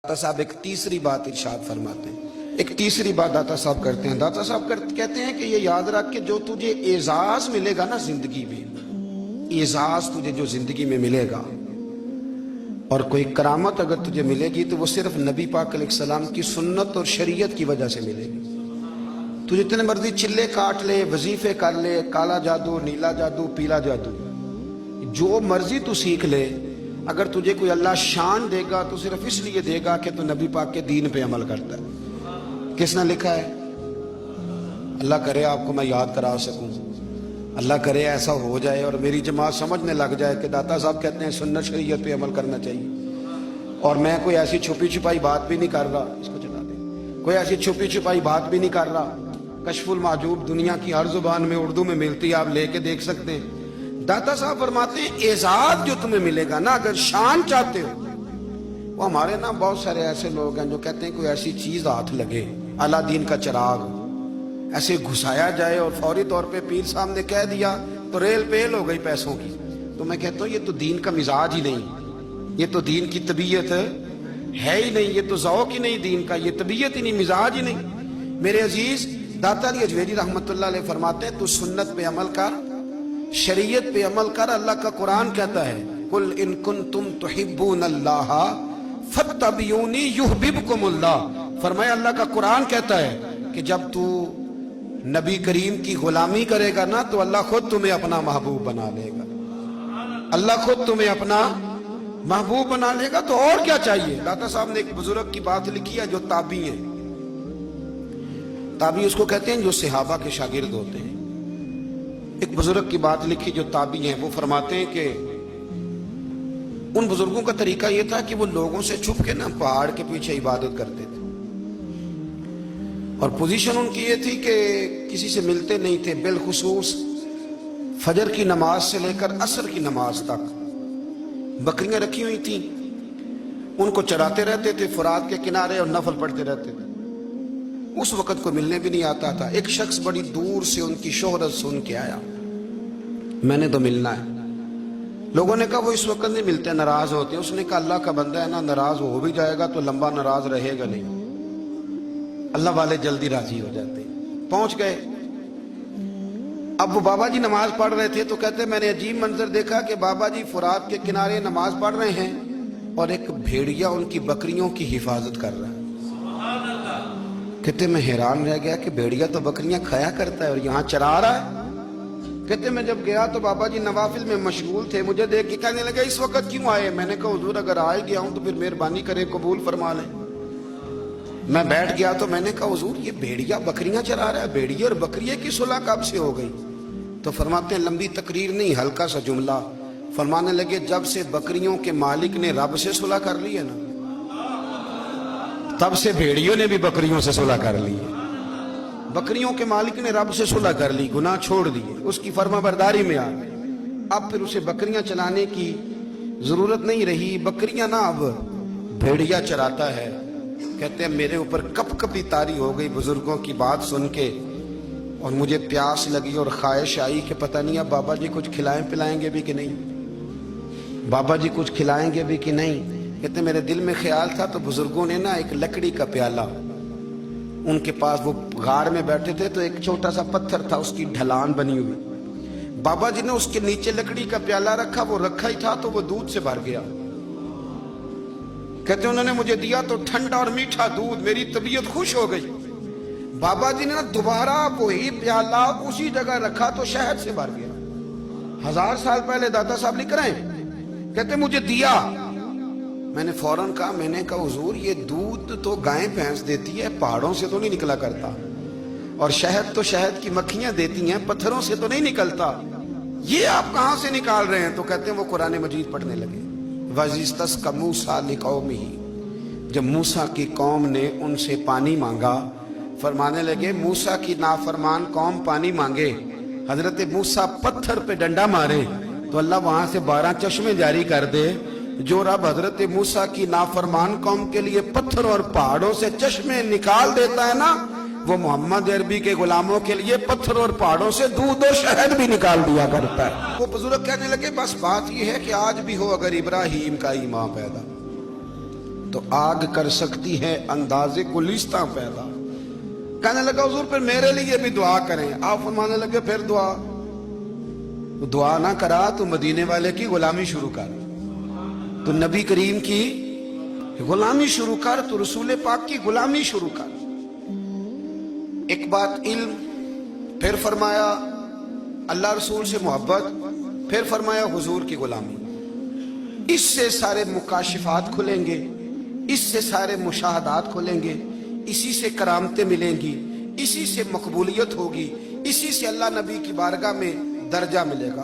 داتا صاحب ایک تیسری بات ارشاد فرماتے ہیں، ایک تیسری بات داتا صاحب کرتے ہیں۔ داتا صاحب کہتے ہیں کہ یہ یاد رکھ کہ جو تجھے اعزاز ملے گا نا زندگی میں، اعزاز تجھے جو زندگی میں ملے گا اور کوئی کرامت اگر تجھے ملے گی تو وہ صرف نبی پاک علیہ السلام کی سنت اور شریعت کی وجہ سے ملے گی۔ تو جتنے مرضی چلے کاٹ لے، وظیفے کر لے، کالا جادو، نیلا جادو، پیلا جادو، جو مرضی تو سیکھ لے، اگر تجھے کوئی اللہ شان دے گا تو صرف اس لیے دے گا کہ تو نبی پاک کے دین پہ عمل کرتا ہے۔ کس نے لکھا ہے؟ اللہ کرے آپ کو میں یاد کرا سکوں، اللہ کرے ایسا ہو جائے اور میری جماعت سمجھنے لگ جائے کہ داتا صاحب کہتے ہیں سنت شریعت پہ عمل کرنا چاہیے، اور میں کوئی ایسی چھپی چھپائی بات بھی نہیں کر رہا، اس کو چلا دیں، کوئی ایسی چھپی چھپائی بات بھی نہیں کر رہا۔ کشف المحجوب دنیا کی ہر زبان میں اردو میں ملتی ہے، آپ لے کے دیکھ سکتے ہیں۔ داتا صاحب فرماتے ہیں اعزاز جو تمہیں ملے گا نا، اگر شان چاہتے ہو، وہ ہمارے نا بہت سارے ایسے لوگ ہیں جو کہتے ہیں کوئی ایسی چیز ہاتھ لگے، اعلیٰ دین کا چراغ ایسے گھسایا جائے اور فوری طور پہ پیر صاحب نے کہہ دیا تو ریل پیل ہو گئی پیسوں کی۔ تو میں کہتا ہوں یہ تو دین کا مزاج ہی نہیں، یہ تو دین کی طبیعت ہے ہی نہیں، یہ تو ذوق ہی نہیں دین کا، یہ طبیعت ہی نہیں، مزاج ہی نہیں۔ میرے عزیز داتا علی اجویری رحمت اللہ علیہ فرماتے ہیں تو سنت پہ عمل کر، شریعت پہ عمل کر۔ اللہ کا قرآن کہتا ہے قل ان کنتم تحبون اللہ فاتبعونی یحببکم اللہ۔ فرمایا اللہ کا قرآن کہتا ہے کہ جب تو نبی کریم کی غلامی کرے گا نا تو اللہ خود تمہیں اپنا محبوب بنا لے گا، اللہ خود تمہیں اپنا محبوب بنا لے گا۔ تو اور کیا چاہیے؟ داتا صاحب نے ایک بزرگ کی بات لکھی ہے جو تابعی ہیں، تابعی اس کو کہتے ہیں جو صحابہ کے شاگرد ہوتے ہیں۔ ایک بزرگ کی بات لکھی جو تابعی ہیں، وہ فرماتے ہیں کہ ان بزرگوں کا طریقہ یہ تھا کہ وہ لوگوں سے چھپ کے نا پہاڑ کے پیچھے عبادت کرتے تھے، اور پوزیشن ان کی یہ تھی کہ کسی سے ملتے نہیں تھے، بالخصوص فجر کی نماز سے لے کر عصر کی نماز تک بکریاں رکھی ہوئی تھیں، ان کو چراتے رہتے تھے فرات کے کنارے اور نفل پڑھتے رہتے تھے۔ اس وقت کو ملنے بھی نہیں آتا تھا۔ ایک شخص بڑی دور سے ان کی شہرت سن کے آیا، میں نے تو ملنا ہے۔ لوگوں نے کہا وہ اس وقت نہیں ملتے، ناراض ہوتے ہیں۔ اس نے کہا اللہ کا بندہ ہے نا، ناراض ہو بھی جائے گا تو لمبا ناراض رہے گا نہیں، اللہ والے جلدی راضی ہو جاتے ہیں۔ پہنچ گئے۔ اب وہ بابا جی نماز پڑھ رہے تھے تو کہتے میں نے عجیب منظر دیکھا کہ بابا جی فرات کے کنارے نماز پڑھ رہے ہیں اور ایک بھیڑیا ان کی بکریوں کی حفاظت کر رہا ہے۔ کہتے میں حیران رہ گیا کہ بھیڑیا تو بکریاں کھایا کرتا ہے اور یہاں چرا رہا ہے۔ کہتے میں جب گیا تو بابا جی نوافل میں مشغول تھے، مجھے دیکھ کے کہنے لگے اس وقت کیوں آئے؟ میں نے کہا حضور اگر آئے گیا ہوں تو پھر مہربانی کرے قبول فرما لیں۔ میں بیٹھ گیا تو میں نے کہا حضور یہ بھیڑیا بکریاں چرا رہا ہے، بھیڑیا اور بکریے کی صلح کب سے ہو گئی؟ تو فرماتے ہیں لمبی تقریر نہیں، ہلکا سا جملہ۔ فرمانے لگے جب سے بکریوں کے مالک نے رب سے صلح کر لی ہے نا، تب سے بھیڑیوں نے بھی بکریوں سے صلح کر لی ہے۔ بکریوں کے مالک نے رب سے صلح کر لی، گناہ چھوڑ دیے، اس کی فرما برداری میں آ گئے۔ اب پھر اسے بکریاں چلانے کی ضرورت نہیں رہی، بکریاں نا اب بھیڑیا چراتا ہے۔ کہتے ہیں میرے اوپر کپ کپی طاری ہو گئی بزرگوں کی بات سن کے، اور مجھے پیاس لگی اور خواہش آئی کہ پتہ نہیں اب بابا جی کچھ کھلائیں پلائیں گے بھی کہ نہیں، بابا جی کچھ کھلائیں گے بھی کہ نہیں۔ کہتے میرے دل میں خیال تھا تو بزرگوں نے نا ایک لکڑی کا پیالہ، ان کے پاس وہ غار میں بیٹھے تھے تو ایک چھوٹا سا پتھر تھا، اس کی ڈھلان بنی ہوئی، بابا جی نے اس کے نیچے لکڑی کا پیالہ رکھا، وہ رکھا ہی تھا تو وہ دودھ سے بھر گیا۔ کہتے انہوں نے مجھے دیا تو ٹھنڈا اور میٹھا دودھ، میری طبیعت خوش ہو گئی۔ بابا جی نے دوبارہ وہی پیالہ اسی جگہ رکھا تو شہد سے بھر گیا۔ 1000 سال پہلے داتا صاحب لکھ رہے ہیں، کہتے مجھے دیا، میں نے فوراً کہا، میں نے کہا حضور یہ دودھ تو گائیں بھینس دیتی ہے، پہاڑوں سے تو نہیں نکلا کرتا، اور شہد تو شہد کی مکھیاں دیتی ہیں، پتھروں سے تو نہیں نکلتا، یہ آپ کہاں سے نکال رہے ہیں؟ تو کہتے ہیں وہ قرآن مجید پڑھنے لگے۔ وَإِذِ اسْتَسْقَى مُوسَىٰ لِقَوْمِهِ، جب موسیٰ کی قوم نے ان سے پانی مانگا، فرمانے لگے موسیٰ کی نافرمان قوم پانی مانگے، حضرت موسیٰ پتھر پہ ڈنڈا مارے تو اللہ وہاں سے 12 چشمے جاری کر دے۔ جو رب حضرت موسیٰ کی نافرمان قوم کے لیے پتھر اور پہاڑوں سے چشمے نکال دیتا ہے نا، وہ محمد عربی کے غلاموں کے لیے پتھر اور پہاڑوں سے دودھ اور شہد بھی نکال دیا کرتا ہے۔ وہ بزرگ کہنے لگے بس بات یہ ہے کہ آج بھی ہو اگر ابراہیم کا ایمان پیدا، تو آگ کر سکتی ہے انداز گلستاں پیدا. کہنے لگا حضور پھر میرے لیے بھی دعا کریں. آپ فرمانے لگے پھر دعا نہ کرا تو مدینے والے کی غلامی شروع کر, تو نبی کریم کی غلامی شروع کر, تو رسول پاک کی غلامی شروع کر. ایک بات علم, پھر فرمایا اللہ رسول سے محبت, پھر فرمایا حضور کی غلامی. اس سے سارے مکاشفات کھلیں گے, اس سے سارے مشاہدات کھلیں گے, اسی سے کرامتیں ملیں گی, اسی سے مقبولیت ہوگی, اسی سے اللہ نبی کی بارگاہ میں درجہ ملے گا.